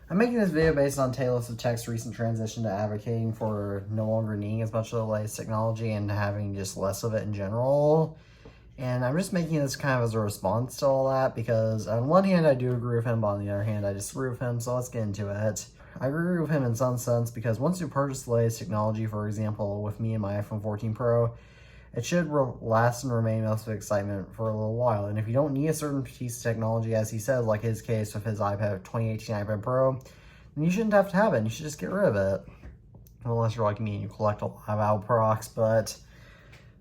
I'm making this video based on Taylor Swift's recent transition to advocating for no longer needing as much of the latest technology and having just less of it in general. And I'm just making this kind of as a response to all that because on one hand I do agree with him, but on the other hand I disagree with him, so let's get into it. I agree with him in some sense because once you purchase the latest technology, for example, with me and my iPhone 14 Pro, it should last and remain most of excitement for a little while. And if you don't need a certain piece of technology, as he says, like his case with his 2018 iPad Pro, then you shouldn't have to have it. You should just get rid of it. Unless you're like me and you collect a lot of Apple products, but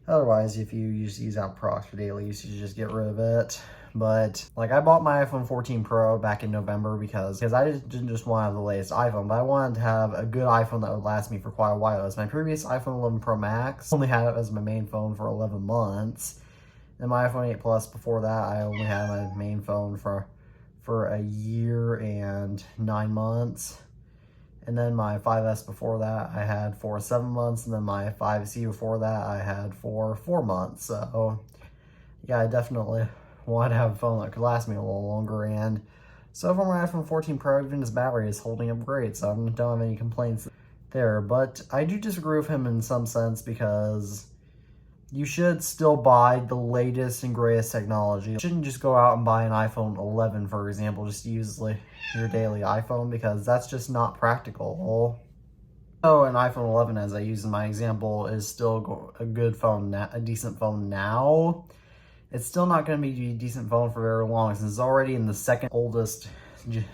otherwise, if you just use Apple products for daily use, you should just get rid of it. But like I bought my iPhone 14 Pro back in November because I didn't just want to have the latest iPhone, but I wanted to have a good iPhone that would last me for quite a while. As my previous iPhone 11 Pro Max only had it as my main phone for 11 months. And my iPhone 8 Plus before that, I only had my main phone for a year and 9 months. And then my 5S before that, I had for 7 months. And then my 5C before that, I had for 4 months. So yeah, I definitely wanted to have a phone that could last me a little longer. And so far my iPhone 14 Pro, even his battery is holding up great. So I don't have any complaints there. But I do disagree with him in some sense because you should still buy the latest and greatest technology. You shouldn't just go out and buy an iPhone 11, for example, just to use your daily iPhone, because that's just not practical. So an iPhone 11, as I use in my example, is still a good phone, a decent phone now. It's still not going to be a decent phone for very long, since it's already in the second oldest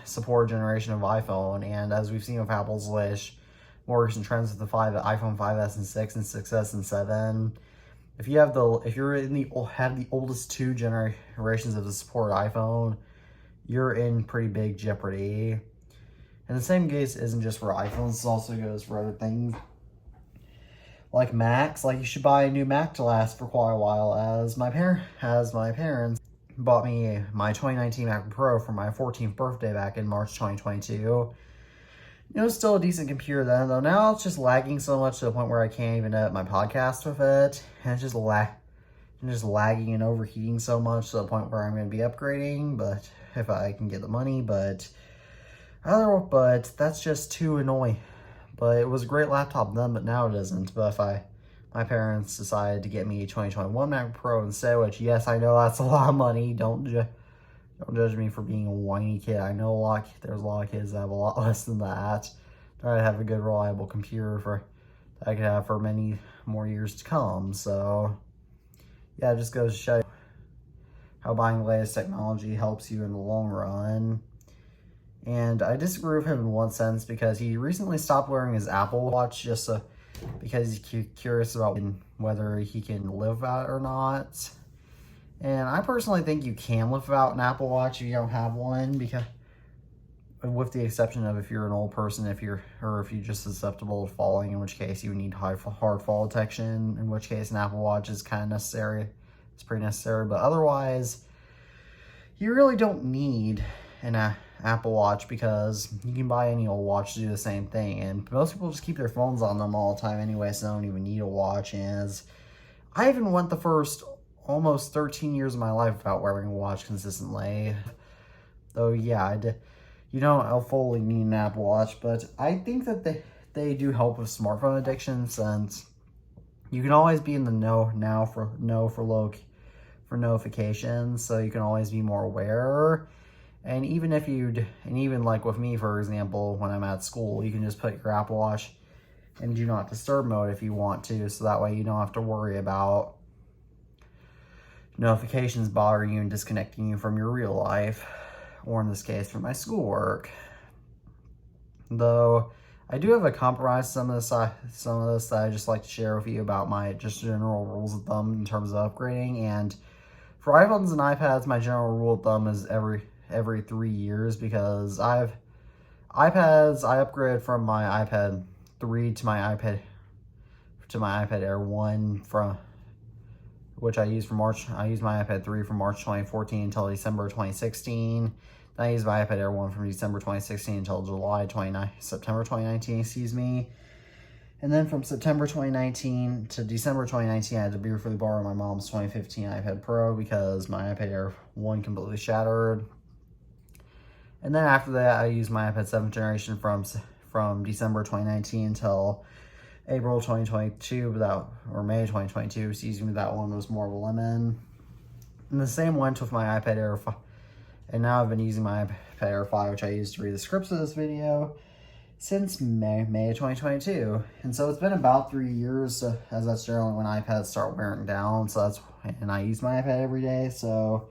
support generation of iPhone. And as we've seen with Apple's more recent trends with the iPhone 5S and 6 and 6S and 7, if you have the oldest two generations of the support iPhone, you're in pretty big jeopardy. And the same case isn't just for iPhones; it also goes for other things like Macs. Like you should buy a new Mac to last for quite a while. As my parents bought me my 2019 MacBook Pro for my 14th birthday back in March 2022. It was still a decent computer then, though now it's just lagging so much to the point where I can't even edit my podcast with it. And it's just lagging and overheating so much to the point where I'm going to be upgrading, but if I can get the money, but that's just too annoying. But it was a great laptop then, but now it isn't. But if my parents decided to get me a 2021 MacBook Pro instead, which yes, I know that's a lot of money. Don't judge me for being a whiny kid. I know there's a lot of kids that have a lot less than that. Try to have a good, reliable computer that I could have for many more years to come. So yeah, it just goes to show you how buying the latest technology helps you in the long run. And I disagree with him in one sense because he recently stopped wearing his Apple Watch because he's curious about whether he can live without it or not. And I personally think you can live without an Apple Watch if you don't have one, because with the exception of if you're an old person, if you're just susceptible to falling, in which case you would need hard fall detection, in which case an Apple Watch is kind of necessary. It's pretty necessary, but otherwise, you really don't need an Apple Watch because you can buy any old watch to do the same thing. And most people just keep their phones on them all the time anyway, so they don't even need a watch. And I even went the first almost 13 years of my life without wearing a watch consistently. Though, yeah, you don't fully need an Apple Watch, but I think that they do help with smartphone addiction, since you can always be in the know now for notifications, so you can always be more aware. And even like with me, for example, when I'm at school, you can just put your Apple Watch in Do Not Disturb mode if you want to, so that way you don't have to worry about notifications bothering you and disconnecting you from your real life, or in this case, from my schoolwork. Though I do have a compromise some of this that I just like to share with you about my just general rules of thumb in terms of upgrading. And for iPhones and iPads, my general rule of thumb is every 3 years, because I upgraded from my iPad 3 to my iPad Air 1 which I used my iPad 3 from March 2014 until December 2016. Then I used my iPad Air 1 from December 2016 until September 2019, excuse me. And then from September 2019 to December 2019, I had to briefly borrow my mom's 2015 iPad Pro because my iPad Air 1 completely shattered. And then after that, I used my iPad 7th generation from December 2019 until April 2022, or May 2022, excuse me, that one was more of a lemon. And the same went with my iPad Air 5. And now I've been using my iPad Air 5, which I used to read the scripts of this video, since May 2022. And so it's been about 3 years, as that's generally when iPads start wearing down. And I use my iPad every day, so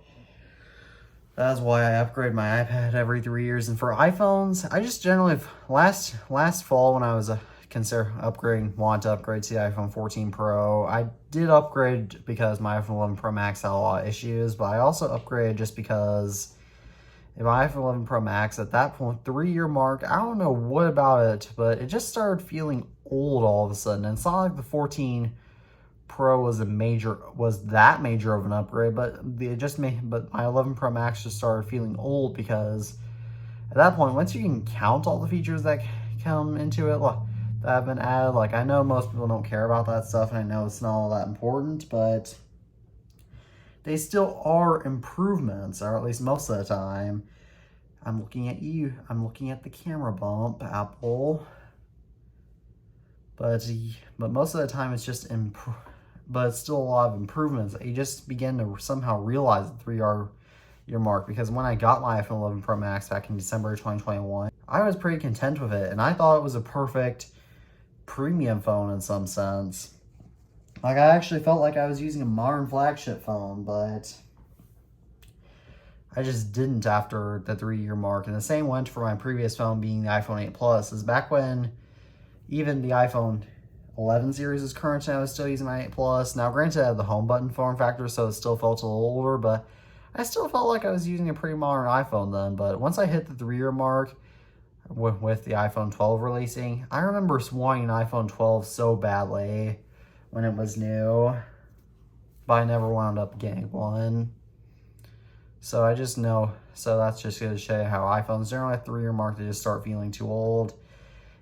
that's why I upgrade my iPad every 3 years. And for iPhones, I just generally, last fall when I was wanted to upgrade to the iPhone 14 Pro, I did upgrade because my iPhone 11 Pro Max had a lot of issues, but I also upgraded just because my iPhone 11 Pro Max at that point, 3-year mark, I don't know what about it, but it just started feeling old all of a sudden. And it's not like the 14 Pro was that major of an upgrade, but my 11 Pro Max just started feeling old because at that point, once you can count all the features that come into it that have been added, like I know most people don't care about that stuff, and I know it's not all that important, but they still are improvements, or at least most of the time. I'm looking at you. I'm looking at the camera bump, Apple. But most of the time it's just but it's still a lot of improvements. You just begin to somehow realize the 3-year mark, because when I got my iPhone 11 Pro Max back in December 2021, I was pretty content with it, and I thought it was a perfect premium phone in some sense. Like, I actually felt like I was using a modern flagship phone, but I just didn't after the 3-year mark. And the same went for my previous phone, being the iPhone 8 Plus. Is back when even the iPhone 11 series is current, and I was still using my 8 Plus. Now, granted, I had the home button form factor, so it still felt a little older, but I still felt like I was using a pretty modern iPhone then. But once I hit the 3-year mark, with the iPhone 12 releasing, I remember wanting an iPhone 12 so badly when it was new, but I never wound up getting one. So I just know, so that's just going to show you how iPhones generally at the 3-year mark, they just start feeling too old.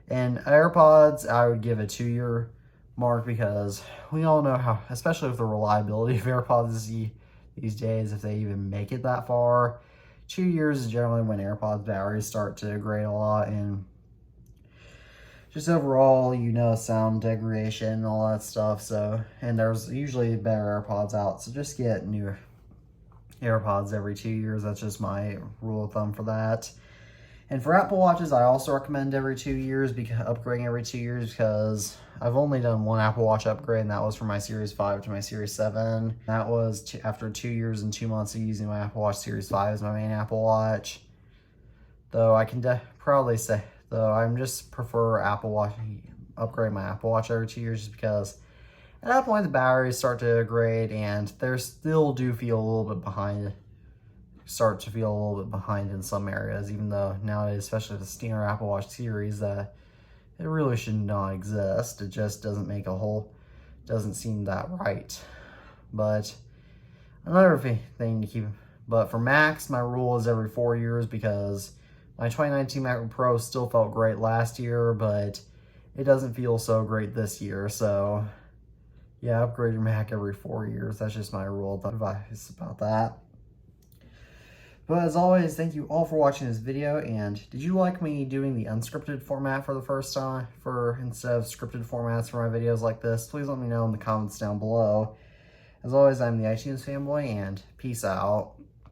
And AirPods, I would give a 2-year mark, because we all know how, especially with the reliability of AirPods these days, if they even make it that far, 2 years is generally when AirPods batteries start to degrade a lot, and just overall, sound degradation and all that stuff. So, and there's usually better AirPods out, so just get new AirPods every 2 years. That's just my rule of thumb for that. And for Apple Watches, I also recommend every 2 years, upgrading every 2 years, because I've only done one Apple Watch upgrade, and that was from my Series 5 to my Series 7. That was after 2 years and 2 months of using my Apple Watch Series 5 as my main Apple Watch. Though I can proudly say, I just prefer upgrade my Apple Watch every 2 years, just because at that point the batteries start to degrade, and they still do feel a little bit behind. Start to feel a little bit behind in some areas, even though nowadays, especially the standard Apple Watch series, that it really should not exist. It just doesn't doesn't seem that right. But another thing to keep, but for Macs, my rule is every 4 years, because my 2019 MacBook Pro still felt great last year, but it doesn't feel so great this year. So yeah, upgrade your Mac every 4 years. That's just my rule of advice about that. But as always, thank you all for watching this video, and did you like me doing the unscripted format for the first time, instead of scripted formats for my videos like this? Please let me know in the comments down below. As always, I'm the iTunes Fanboy, and peace out.